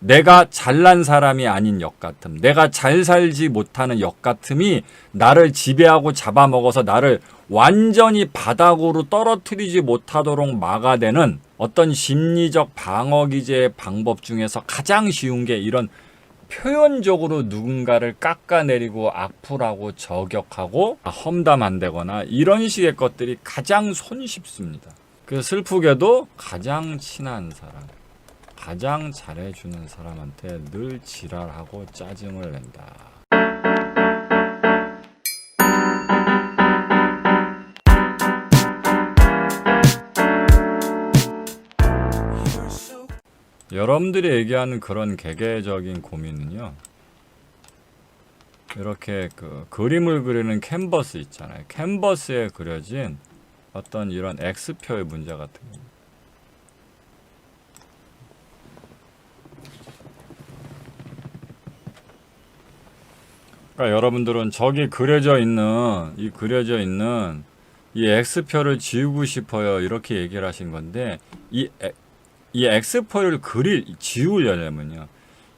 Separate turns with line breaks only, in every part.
내가 잘난 사람이 아닌 역같음, 내가 잘 살지 못하는 역같음이 나를 지배하고 잡아먹어서 나를 완전히 바닥으로 떨어뜨리지 못하도록 막아대는 어떤 심리적 방어 기제의 방법 중에서 가장 쉬운 게 이런 표현적으로 누군가를 깎아내리고 악플하고 저격하고 험담한다거나 이런 식의 것들이 가장 손쉽습니다. 그래서 슬프게도 가장 친한 사람, 가장 잘해주는 사람한테 늘 지랄하고 짜증을 낸다. 여러분들이 얘기하는 그런 개개적인 고민은요, 이렇게 그림을 그리는 캔버스 있잖아요. 캔버스에 그려진 어떤 이런 X표의 문제 같은 겁니다. 그러니까 여러분들은 저기 그려져 있는 이 X표를 지우고 싶어요, 이렇게 얘기를 하신 건데, 이 X표를 지우려면요,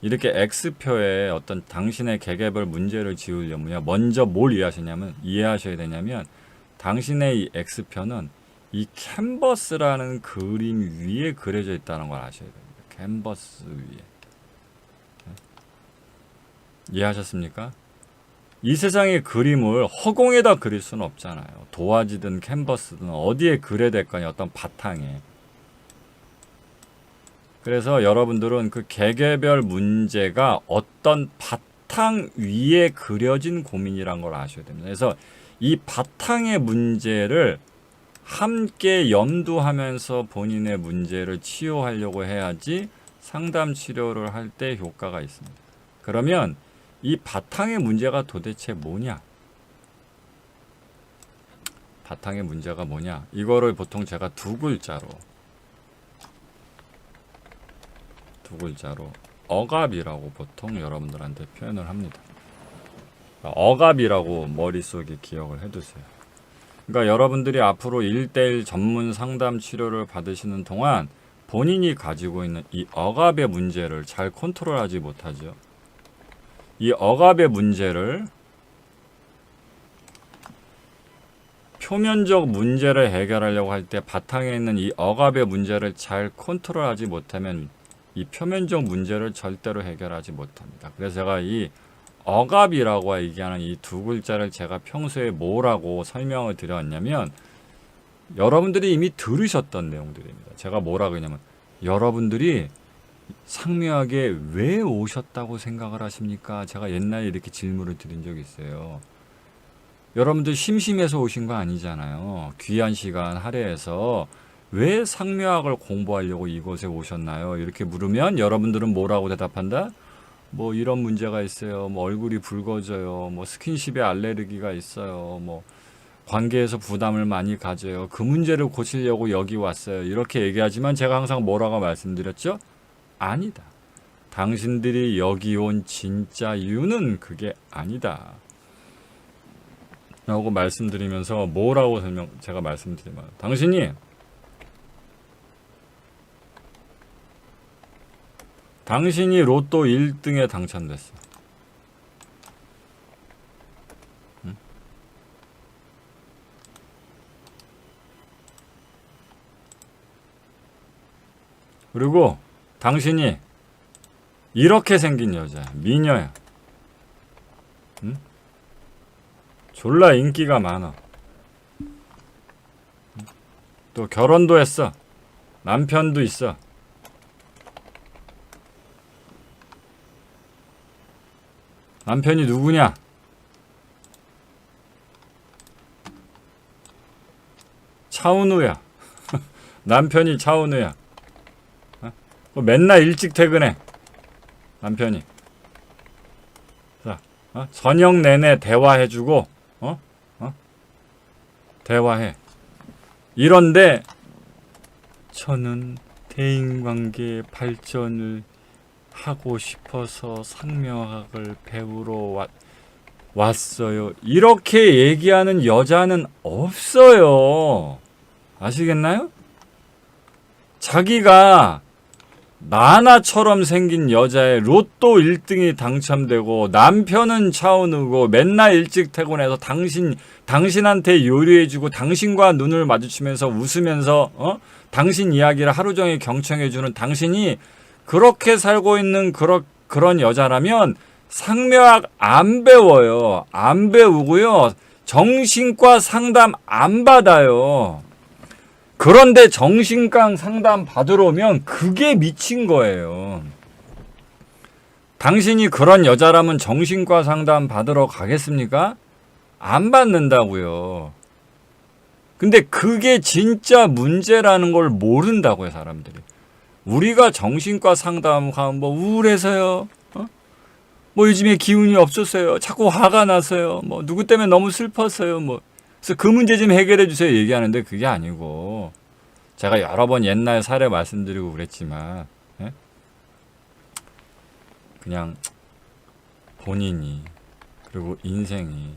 이렇게 X표에 어떤 당신의 개개별 문제를 지우려면요, 먼저 뭘 이해하셔야 되냐면, 당신의 이 X표는 이 캔버스라는 그림 위에 그려져 있다는 걸 아셔야 됩니다. 캔버스 위에. 이해하셨습니까? 이 세상의 그림을 허공에다 그릴 수는 없잖아요. 도화지든 캔버스든 어디에 그려야 될 거냐, 어떤 바탕에. 그래서 여러분들은 그 개개별 문제가 어떤 바탕 위에 그려진 고민이란 걸 아셔야 됩니다. 그래서 이 바탕의 문제를 함께 염두하면서 본인의 문제를 치유하려고 해야지 상담 치료를 할 때 효과가 있습니다. 그러면 이 바탕의 문제가 도대체 뭐냐? 바탕의 문제가 뭐냐? 이거를 보통 제가 두 글자로 억압이라고 보통 여러분들한테 표현을 합니다. 억압이라고 머릿속에 기억을 해두세요. 그러니까 여러분들이 앞으로 1:1 전문 상담 치료를 받으시는 동안 본인이 가지고 있는 이 억압의 문제를 잘 컨트롤하지 못하죠. 이 억압의 문제를, 표면적 문제를 해결하려고 할 때 바탕에 있는 이 억압의 문제를 잘 컨트롤하지 못하면 이 표면적 문제를 절대로 해결하지 못합니다. 그래서 제가 이 억압이라고 얘기하는 이 두 글자를 제가 평소에 뭐라고 설명을 드렸냐면, 여러분들이 이미 들으셨던 내용들입니다. 제가 뭐라고 했냐면, 여러분들이 상묘하게 왜 오셨다고 생각을 하십니까? 제가 옛날에 이렇게 질문을 드린 적이 있어요. 여러분들 심심해서 오신 거 아니잖아요. 귀한 시간 할애해서 왜 상묘학을 공부하려고 이곳에 오셨나요? 이렇게 물으면 여러분들은 뭐라고 대답한다? 뭐 이런 문제가 있어요. 뭐 얼굴이 붉어져요. 뭐 스킨십에 알레르기가 있어요. 뭐 관계에서 부담을 많이 가져요. 그 문제를 고치려고 여기 왔어요. 이렇게 얘기하지만 제가 항상 뭐라고 말씀드렸죠? 아니다. 당신들이 여기 온 진짜 이유는 그게 아니다. 라고 말씀드리면서 뭐라고 제가 말씀드리면, 당신이 로또 1등에 당첨됐어. 응? 그리고 당신이 이렇게 생긴 여자야. 미녀야. 응? 졸라 인기가 많아. 또 결혼도 했어. 남편도 있어. 남편이 누구냐? 차은우야. 남편이 차은우야. 맨날 일찍 퇴근해. 남편이. 자, 저녁 내내 대화해주고, 대화해. 이런데, 저는 대인관계 발전을 하고 싶어서 상묘학을 배우러 왔어요. 이렇게 얘기하는 여자는 없어요. 아시겠나요? 자기가 나나처럼 생긴 여자의 로또 1등이 당첨되고 남편은 차은우고 맨날 일찍 퇴근해서 당신한테 요리해주고 당신과 눈을 마주치면서 웃으면서 당신 이야기를 하루 종일 경청해주는 당신이 그렇게 살고 있는 그런 여자라면 상묘학 안 배워요. 안 배우고요. 정신과 상담 안 받아요. 그런데 정신과 상담 받으러 오면 그게 미친 거예요. 당신이 그런 여자라면 정신과 상담 받으러 가겠습니까? 안 받는다고요. 근데 그게 진짜 문제라는 걸 모른다고요, 사람들이. 우리가 정신과 상담하면 뭐 우울해서요. 뭐 요즘에 기운이 없었어요. 자꾸 화가 나서요. 뭐 누구 때문에 너무 슬펐어요. 뭐 그래서 그 문제 좀 해결해 주세요 얘기하는데 그게 아니고 제가 여러 번 옛날 사례 말씀드리고 그랬지만 그냥 본인이 그리고 인생이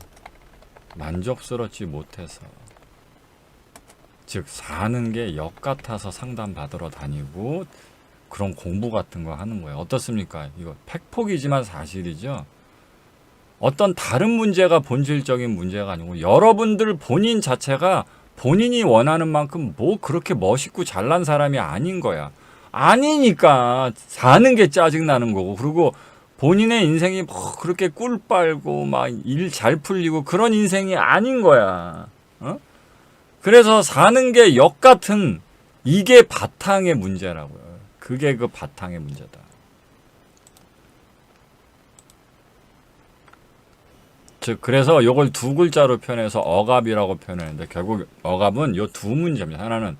만족스럽지 못해서 즉 사는 게 역 같아서 상담 받으러 다니고 그런 공부 같은 거 하는 거예요. 어떻습니까? 이거 팩폭이지만 사실이죠. 어떤 다른 문제가 본질적인 문제가 아니고 여러분들 본인 자체가 본인이 원하는 만큼 뭐 그렇게 멋있고 잘난 사람이 아닌 거야. 아니니까 사는 게 짜증나는 거고 그리고 본인의 인생이 뭐 그렇게 꿀 빨고 막 일 잘 풀리고 그런 인생이 아닌 거야. 그래서 사는 게 역 같은 이게 바탕의 문제라고요. 그게 그 바탕의 문제다. 즉 그래서 요걸 두 글자로 표현해서 억압이라고 표현했는데 결국 억압은 요 두 문제입니다. 하나는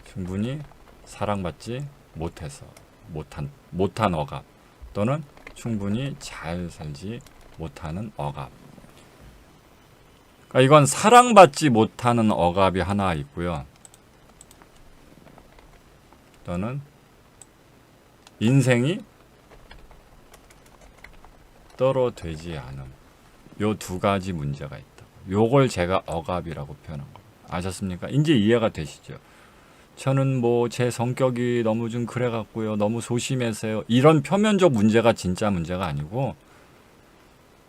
충분히 사랑받지 못해서 못한 억압 또는 충분히 잘 살지 못하는 억압. 그러니까 이건 사랑받지 못하는 억압이 하나 있고요. 또는 인생이 떨어되지 않음. 요 두 가지 문제가 있다. 요걸 제가 억압이라고 표현한 거예요. 아셨습니까? 이제 이해가 되시죠? 저는 뭐 제 성격이 너무 좀 그래갖고요. 너무 소심해서요. 이런 표면적 문제가 진짜 문제가 아니고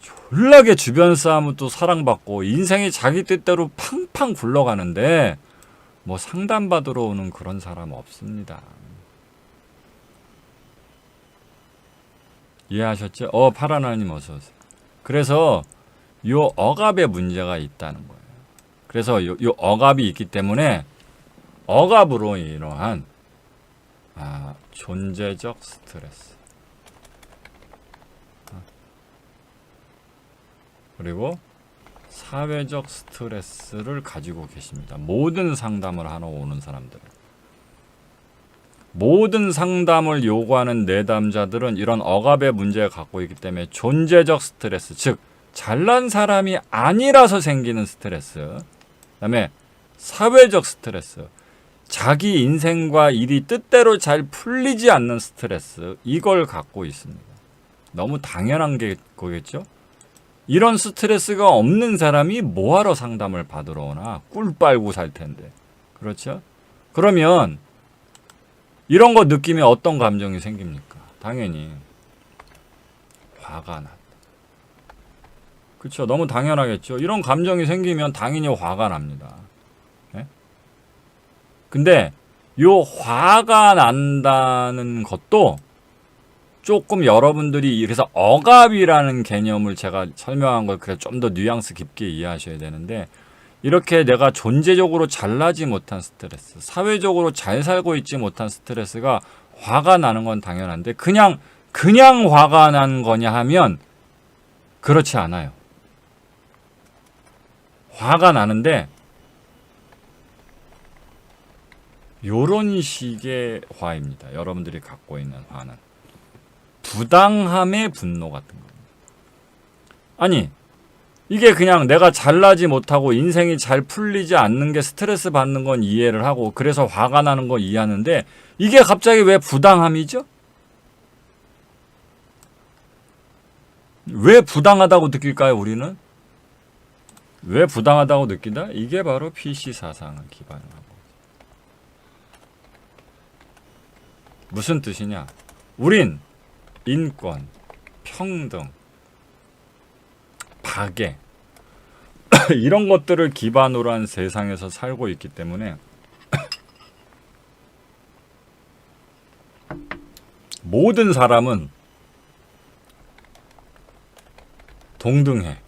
졸라게 주변 사람은 또 사랑받고 인생이 자기 뜻대로 팡팡 굴러가는데 뭐 상담받으러 오는 그런 사람 없습니다. 이해하셨죠? 파라나님 어서 오세요. 그래서 요 억압의 문제가 있다는 거예요. 그래서 요 억압이 있기 때문에 억압으로 이러한 존재적 스트레스 그리고 사회적 스트레스를 가지고 계십니다. 모든 상담을 하러 오는 사람들. 모든 상담을 요구하는 내담자들은 이런 억압의 문제를 갖고 있기 때문에 존재적 스트레스, 즉 잘난 사람이 아니라서 생기는 스트레스, 그 다음에 사회적 스트레스, 자기 인생과 일이 뜻대로 잘 풀리지 않는 스트레스, 이걸 갖고 있습니다. 너무 당연한 게 거겠죠? 이런 스트레스가 없는 사람이 뭐하러 상담을 받으러 오나? 꿀 빨고 살 텐데. 그렇죠? 그러면 이런 거 느끼면 어떤 감정이 생깁니까? 당연히 화가 난다. 그렇죠? 너무 당연하겠죠? 이런 감정이 생기면 당연히 화가 납니다. 네? 근데 요 화가 난다는 것도 조금 여러분들이 그래서 억압이라는 개념을 제가 설명한 걸 그래서 좀 더 뉘앙스 깊게 이해하셔야 되는데 이렇게 내가 존재적으로 잘나지 못한 스트레스, 사회적으로 잘 살고 있지 못한 스트레스가 화가 나는 건 당연한데 그냥 화가 난 거냐 하면 그렇지 않아요. 화가 나는데 요런 식의 화입니다. 여러분들이 갖고 있는 화는 부당함의 분노 같은 겁니다. 아니 이게 그냥 내가 잘나지 못하고 인생이 잘 풀리지 않는 게 스트레스 받는 건 이해를 하고 그래서 화가 나는 건 이해하는데 이게 갑자기 왜 부당함이죠? 왜 부당하다고 느낄까요, 우리는? 왜 부당하다고 느낀다? 이게 바로 PC 사상을 기반으로 하고 무슨 뜻이냐? 우린 인권, 평등, 박애 이런 것들을 기반으로 한 세상에서 살고 있기 때문에 모든 사람은 동등해.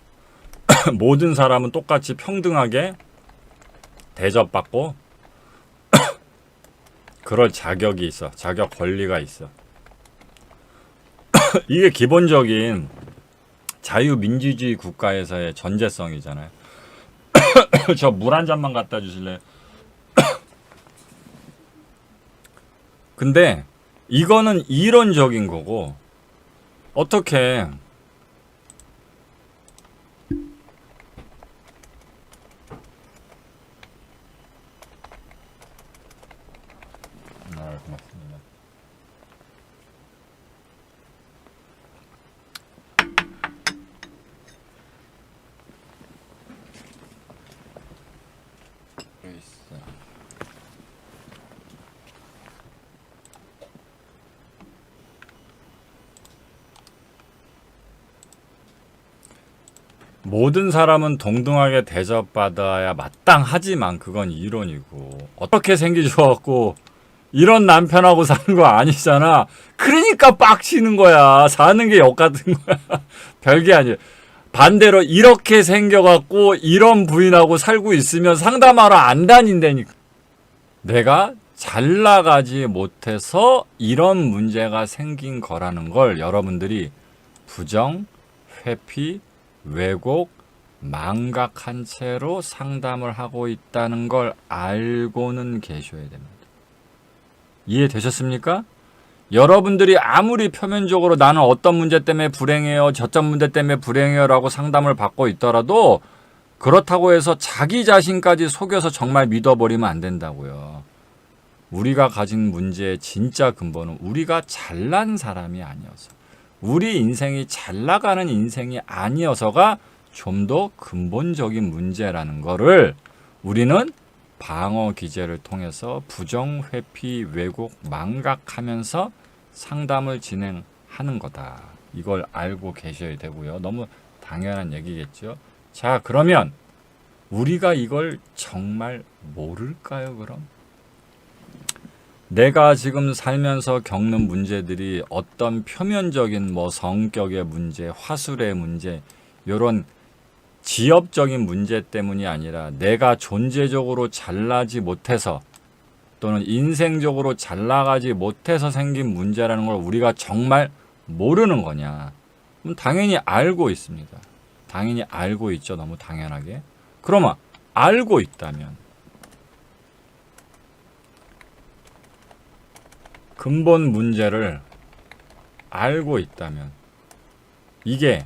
모든 사람은 똑같이 평등하게 대접받고 그럴 자격이 있어. 자격 권리가 있어. 이게 기본적인 자유민주주의 국가에서의 전제성이잖아요. 저 물 한 잔만 갖다 주실래요? 근데 이거는 이론적인 거고 어떻게 고맙습니다. 모든 사람은 동등하게 대접받아야 마땅하지만 그건 이론이고 어떻게 생기셔갖고 이런 남편하고 사는 거 아니잖아. 그러니까 빡치는 거야. 사는 게 역 같은 거야. 별게 아니에요. 반대로 이렇게 생겨갖고 이런 부인하고 살고 있으면 상담하러 안 다닌다니까. 내가 잘 나가지 못해서 이런 문제가 생긴 거라는 걸 여러분들이 부정, 회피, 왜곡, 망각한 채로 상담을 하고 있다는 걸 알고는 계셔야 됩니다. 이해되셨습니까? 여러분들이 아무리 표면적으로 나는 어떤 문제 때문에 불행해요, 저점 문제 때문에 불행해요 라고 상담을 받고 있더라도 그렇다고 해서 자기 자신까지 속여서 정말 믿어버리면 안 된다고요. 우리가 가진 문제의 진짜 근본은 우리가 잘난 사람이 아니어서 우리 인생이 잘 나가는 인생이 아니어서가 좀 더 근본적인 문제라는 거를 우리는 방어 기제를 통해서 부정, 회피, 왜곡, 망각하면서 상담을 진행하는 거다. 이걸 알고 계셔야 되고요. 너무 당연한 얘기겠죠. 자, 그러면 우리가 이걸 정말 모를까요, 그럼? 내가 지금 살면서 겪는 문제들이 어떤 표면적인 뭐 성격의 문제, 화술의 문제, 이런 지엽적인 문제 때문이 아니라 내가 존재적으로 잘나지 못해서 또는 인생적으로 잘 나가지 못해서 생긴 문제라는 걸 우리가 정말 모르는 거냐? 그럼 당연히 알고 있습니다. 당연히 알고 있죠. 너무 당연하게. 그러면 알고 있다면 근본 문제를 알고 있다면 이게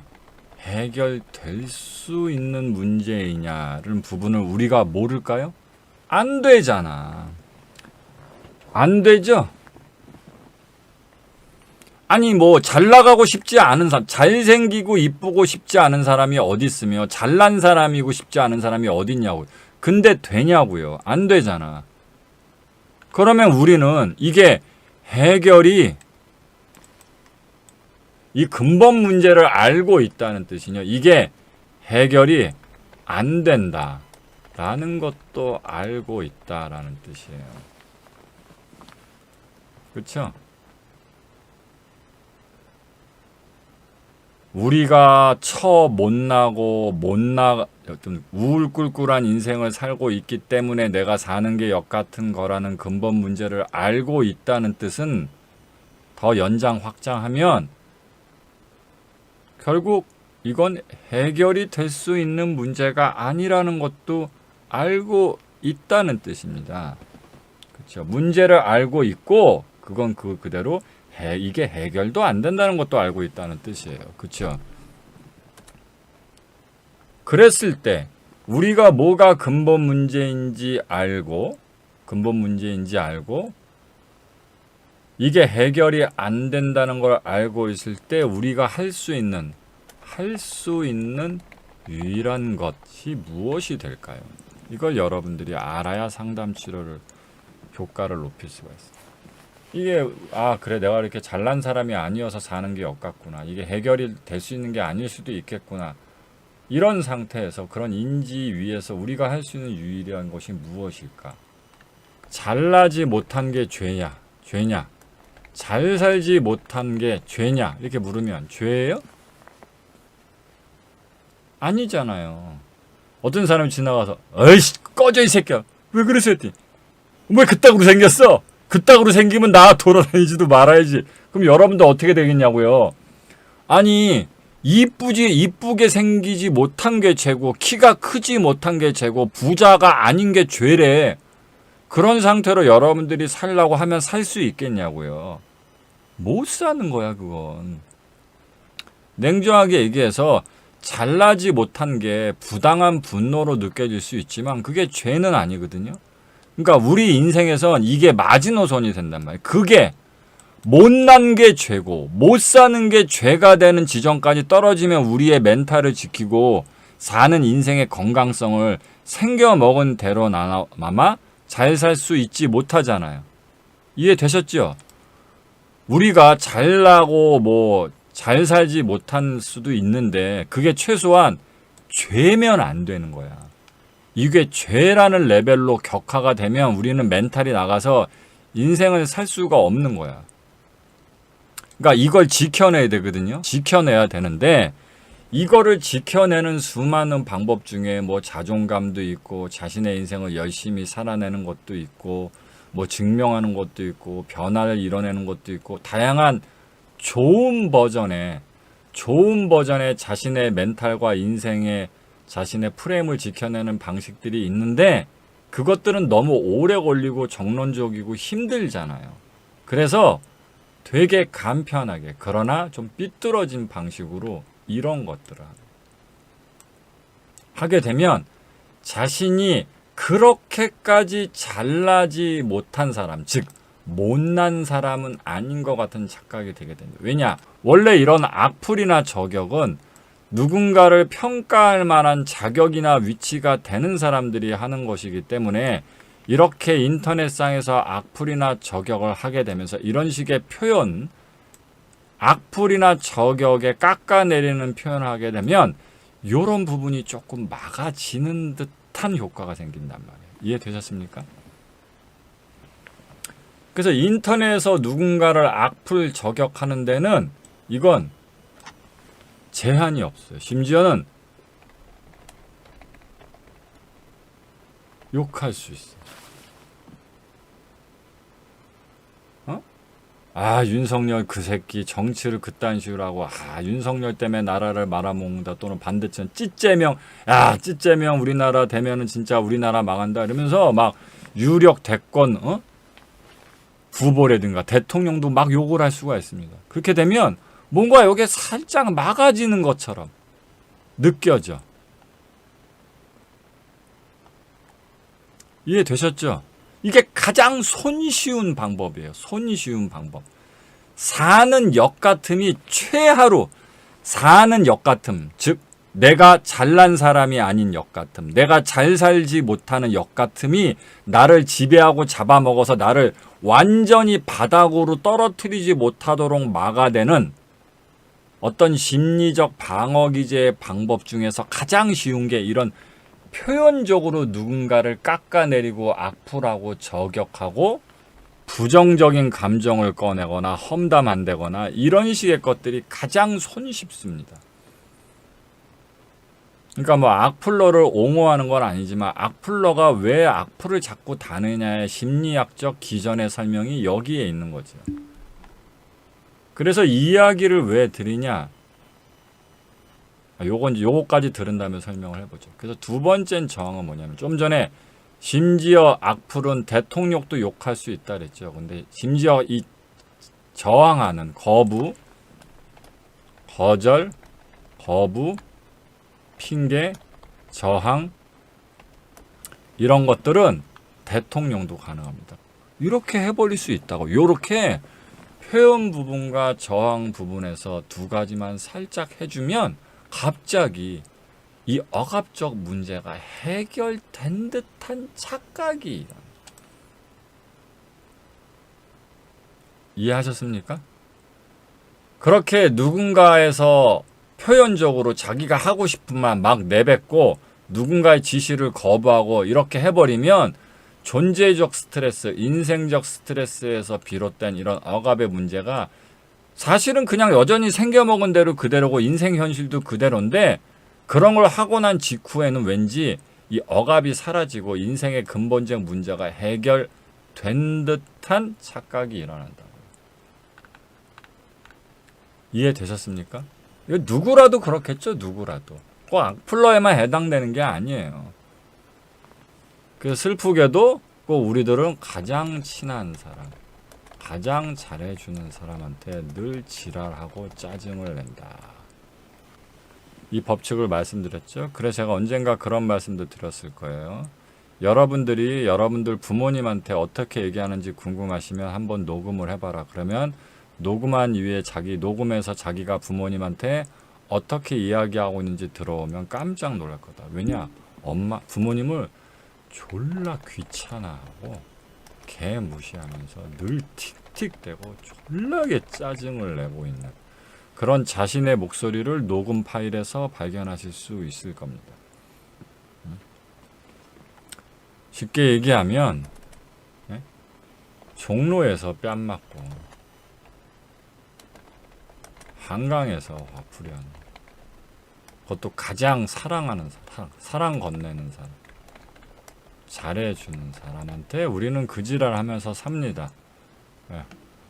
해결될 수 있는 문제이냐는 부분을 우리가 모를까요? 안 되잖아. 안 되죠? 아니 뭐 잘 나가고 싶지 않은 사람, 잘생기고 이쁘고 싶지 않은 사람이 어디 있으며 잘난 사람이고 싶지 않은 사람이 어디 있냐고. 근데 되냐고요? 안 되잖아. 그러면 우리는 이게 해결이 이 근본 문제를 알고 있다는 뜻이냐. 이게 해결이 안 된다라는 것도 알고 있다라는 뜻이에요. 그렇죠? 우리가 못나고 어떤 우울꿀꿀한 인생을 살고 있기 때문에 내가 사는 게 역 같은 거라는 근본 문제를 알고 있다는 뜻은 더 연장 확장하면 결국 이건 해결이 될 수 있는 문제가 아니라는 것도 알고 있다는 뜻입니다. 그렇죠? 문제를 알고 있고 그건 그대로 이게 해결도 안 된다는 것도 알고 있다는 뜻이에요. 그렇죠? 그랬을 때 우리가 뭐가 근본 문제인지 알고 이게 해결이 안 된다는 걸 알고 있을 때 우리가 할 수 있는 유일한 것이 무엇이 될까요? 이걸 여러분들이 알아야 상담 치료를 효과를 높일 수가 있어요. 이게 그래 내가 이렇게 잘난 사람이 아니어서 사는 게 엇같구나. 이게 해결이 될 수 있는 게 아닐 수도 있겠구나. 이런 상태에서 그런 인지 위에서 우리가 할 수 있는 유일한 것이 무엇일까? 잘나지 못한 게 죄냐? 잘 살지 못한 게 죄냐? 이렇게 물으면 죄예요? 아니잖아요. 어떤 사람이 지나가서 어이씨 꺼져 이 새끼야. 왜 그러세요? 했더니 왜 그따구로 생겼어? 그따구로 생기면 나 돌아다니지도 말아야지. 그럼 여러분도 어떻게 되겠냐고요. 아니 이쁘게 생기지 못한 게 죄고 키가 크지 못한 게 죄고 부자가 아닌 게 죄래. 그런 상태로 여러분들이 살라고 하면 살 수 있겠냐고요. 못 사는 거야 그건. 냉정하게 얘기해서 잘나지 못한 게 부당한 분노로 느껴질 수 있지만 그게 죄는 아니거든요. 그러니까 우리 인생에선 이게 마지노선이 된단 말이에요. 그게 못난 게 죄고 못 사는 게 죄가 되는 지점까지 떨어지면 우리의 멘탈을 지키고 사는 인생의 건강성을 생겨먹은 대로 나마 잘 살 수 있지 못하잖아요. 이해되셨죠? 우리가 잘나고 잘 살지 못한 수도 있는데 그게 최소한 죄면 안 되는 거야. 이게 죄라는 레벨로 격화가 되면 우리는 멘탈이 나가서 인생을 살 수가 없는 거야. 그러니까 이걸 지켜내야 되거든요. 지켜내야 되는데 이거를 지켜내는 수많은 방법 중에 자존감도 있고 자신의 인생을 열심히 살아내는 것도 있고 증명하는 것도 있고 변화를 이뤄내는 것도 있고 다양한 좋은 버전의 자신의 멘탈과 인생의 자신의 프레임을 지켜내는 방식들이 있는데 그것들은 너무 오래 걸리고 정론적이고 힘들잖아요. 그래서 되게 간편하게 그러나 좀 삐뚤어진 방식으로 이런 것들을 하게 되면 자신이 그렇게까지 잘나지 못한 사람, 즉 못난 사람은 아닌 것 같은 착각이 되게 됩니다. 왜냐? 원래 이런 악플이나 저격은 누군가를 평가할 만한 자격이나 위치가 되는 사람들이 하는 것이기 때문에 이렇게 인터넷상에서 악플이나 저격을 하게 되면서 이런 식의 표현, 악플이나 저격에 깎아내리는 표현을 하게 되면 이런 부분이 조금 막아지는 듯한 효과가 생긴단 말이에요. 이해되셨습니까? 그래서 인터넷에서 누군가를 악플 저격하는 데는 이건 제한이 없어요. 심지어는 욕할 수 있어요. 윤석열 그 새끼 정치를 그딴 식으로 하고 윤석열 때문에 나라를 말아먹는다 또는 반대편 찌째명 우리나라 되면은 진짜 우리나라 망한다 이러면서 막 유력 대권 후보라든가 대통령도 막 욕을 할 수가 있습니다. 그렇게 되면 뭔가 여기에 살짝 막아지는 것처럼 느껴져. 이해되셨죠? 이게 가장 손쉬운 방법이에요. 손쉬운 방법. 사는 역같음이 최하로 사는 역같음, 즉 내가 잘난 사람이 아닌 역같음, 내가 잘 살지 못하는 역같음이 나를 지배하고 잡아먹어서 나를 완전히 바닥으로 떨어뜨리지 못하도록 막아대는 어떤 심리적 방어 기제의 방법 중에서 가장 쉬운 게 이런 표현적으로 누군가를 깎아내리고 악플하고 저격하고 부정적인 감정을 꺼내거나 험담한다거나 이런 식의 것들이 가장 손쉽습니다. 그러니까 악플러를 옹호하는 건 아니지만 악플러가 왜 악플을 자꾸 다느냐의 심리학적 기전의 설명이 여기에 있는 거죠. 그래서 이 이야기를 왜 드리냐? 요거까지 들은 다음에 설명을 해보죠. 그래서 두 번째 저항은 뭐냐면 좀 전에 심지어 악플은 대통령도 욕할 수 있다 그랬죠. 근데 심지어 이 저항하는 거부, 거절, 거부, 핑계, 저항 이런 것들은 대통령도 가능합니다. 이렇게 해버릴 수 있다고. 이렇게 표현 부분과 저항 부분에서 두 가지만 살짝 해주면 갑자기 이 억압적 문제가 해결된 듯한 착각이 이해하셨습니까? 그렇게 누군가에서 표현적으로 자기가 하고 싶은 말 막 내뱉고 누군가의 지시를 거부하고 이렇게 해버리면 존재적 스트레스, 인생적 스트레스에서 비롯된 이런 억압의 문제가 사실은 그냥 여전히 생겨먹은 대로 그대로고 인생 현실도 그대로인데 그런 걸 하고 난 직후에는 왠지 이 억압이 사라지고 인생의 근본적 문제가 해결된 듯한 착각이 일어난다고. 이해되셨습니까? 이거 누구라도 그렇겠죠. 누구라도. 꼭 악플러에만 해당되는 게 아니에요. 그래서 슬프게도 꼭 우리들은 가장 친한 사람, 가장 잘해주는 사람한테 늘 지랄하고 짜증을 낸다. 이 법칙을 말씀드렸죠. 그래서 제가 언젠가 그런 말씀도 드렸을 거예요. 여러분들이 여러분들 부모님한테 어떻게 얘기하는지 궁금하시면 한번 녹음을 해봐라. 그러면 녹음한 이후에 녹음해서 자기가 부모님한테 어떻게 이야기하고 있는지 들어오면 깜짝 놀랄 거다. 왜냐? 부모님을 졸라 귀찮아하고 개 무시하면서 늘 틱틱대고 졸라게 짜증을 내고 있는 그런 자신의 목소리를 녹음 파일에서 발견하실 수 있을 겁니다. 쉽게 얘기하면 종로에서 뺨 맞고 한강에서 화풀이하는, 그것도 가장 사랑하는 사랑 건네는 사람, 잘해주는 사람한테 우리는 그 지랄하면서 삽니다.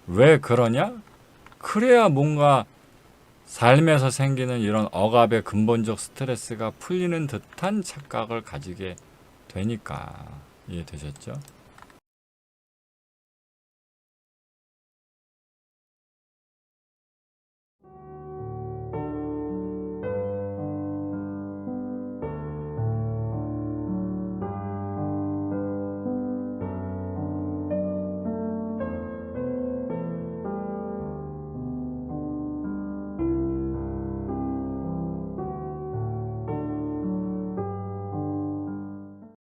왜 그러냐? 그래야 뭔가 삶에서 생기는 이런 억압의 근본적 스트레스가 풀리는 듯한 착각을 가지게 되니까. 이해되셨죠?